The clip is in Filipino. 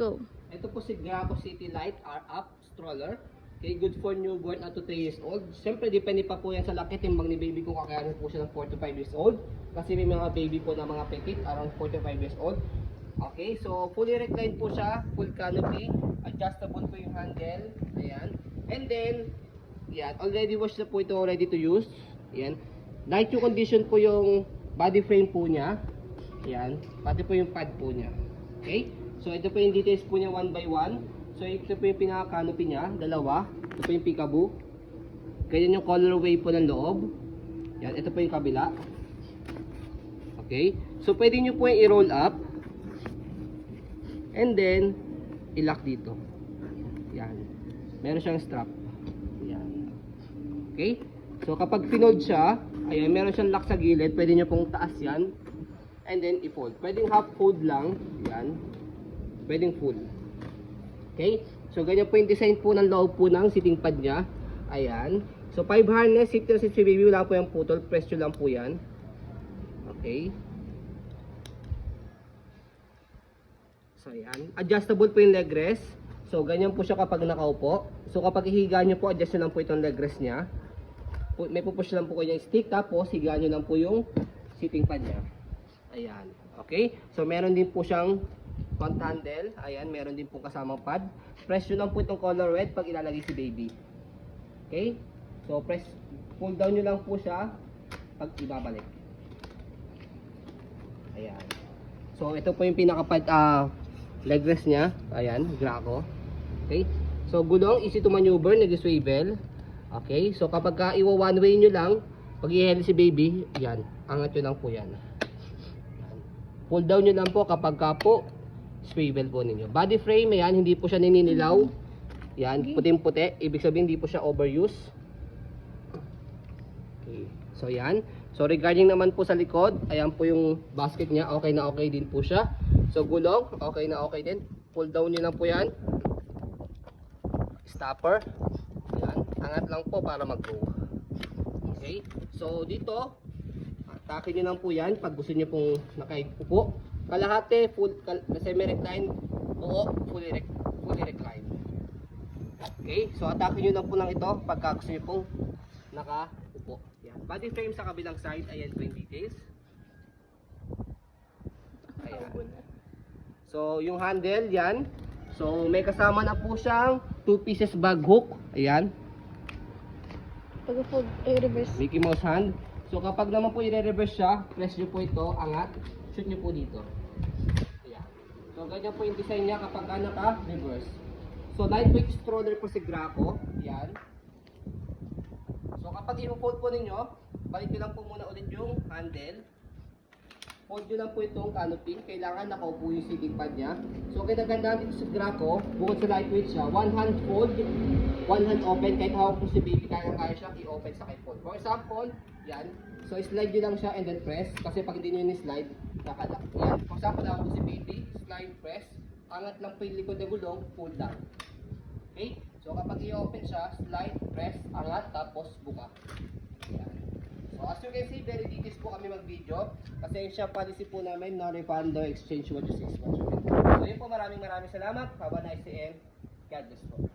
Go. Ito po si Graco City Light R-Up stroller. Okay, good for newborn up to 3 years old. Siyempre, depende pa po yan sa laki timbang ni baby kung kakayanin po siya ng 4 to 5 years old. Kasi may mga baby po na mga petit, around 4 to 5 years old. Okay, so fully reclined po siya, full canopy, adjustable po yung handle. Ayan. And then, yan, already washed na po ito, ready to use. Ayan. Light yung condition po yung body frame po niya. Ayan. Pati po yung pad po niya. Okay? So, ito po yung details po niya 1 by 1. So, ito po yung pinaka-canopy niya, dalawa. Ito po yung peekaboo. Ganyan yung colorway po ng loob. Yan, ito po yung kabila. Okay? So, pwede nyo po yung i-roll up. And then, i-lock dito. Yan. Meron siyang strap. Yan. Okay? So, kapag pinold siya, ayan, meron siyang lock sa gilid. Pwede nyo pong taas yan. And then, i-fold. Pwedeng half fold lang. Yan. Pwedeng full. Okay? So, ganyan po yung design po ng loob po ng sitting pad niya. Ayan. So, 5 harness, safety na si baby. Wala po yung putol. Press nyo lang po yan. Okay. So, ayan. Adjustable po yung leg rest. So, ganyan po siya kapag nakaupo. So, kapag ihiga nyo po, adjust nyo lang po itong leg rest niya. May pupush lang po kayo yung stick. Tapos, higa nyo lang po yung sitting pad niya. Ayan. Okay. So, meron din po siyang front handle. Ayan, meron din po kasamang pad. Press nyo lang po itong color red pag ilalagay si baby. Okay? So, pull down nyo lang po siya pag ibabalik. Ayan. So, ito po yung pinaka-pad, leg rest niya. Ayan, Graco. Okay? So, gulong, easy to maneuver, nag-swivel. Okay? So, kapag iwa one way nyo lang, pag i-heli si baby, yan, angat nyo lang po yan. Pull down nyo lang po kapag po swivel po ninyo. Body frame, ayan, hindi po siya nininilaw. Yan, puting-puti. Ibig sabihin, hindi po siya overuse. Okay. So, yan. So, regarding naman po sa likod, ayan po yung basket niya. Okay na okay din po siya. So, gulong, okay na okay din. Pull down nyo lang po yan. Stopper. Yan. Angat lang po para mag-go. Okay. So, dito, atake nyo lang po yan pag gusto nyo pong nakaiupo. Kalahati, full, semi-recline, buo, fully recline. Okay, so atake nyo lang po lang ito pagka gusto nyo pong nakaupo. Yan. Body frame sa kabilang side, ayan po yung details. Ayan. So, yung handle, yan. So, may kasama na po siyang 2 pieces bag hook. Ayan. Pag-fold, reverse. Mickey Mouse hand. So, kapag naman po i-reverse siya, press nyo po ito, angat, shoot nyo po dito. Ayan. So, ganyan po yung design niya kapag naka-reverse. So, lightweight stroller po si Graco. Ayan. So, kapag i-fold po ninyo, balik nyo lang po muna ulit yung handle. Fold nyo lang po itong canopy. Kailangan nakaupo yung sitting pad niya. So, kinagandaan dito sa Graco, bukod sa lightweight siya, one hand fold, one hand open. Kahit hawak po si baby, kaya siya i-open sa fold. For example, yan. So, slide nyo lang siya and then press. Kasi pag hindi nyo ni-slide, nakalock. Yan. For example, hawak po si baby, slide, press. Angat lang po yung likod na gulong, pull down. Okay? So, kapag i-open siya, slide, press, angat, tapos buka. Yan. So, as you can see, very details po kami mag-video. Kasi siya policy po namin, no-refund, no exchange, what you say. So, yun po, maraming salamat. Have a nice day and God bless po.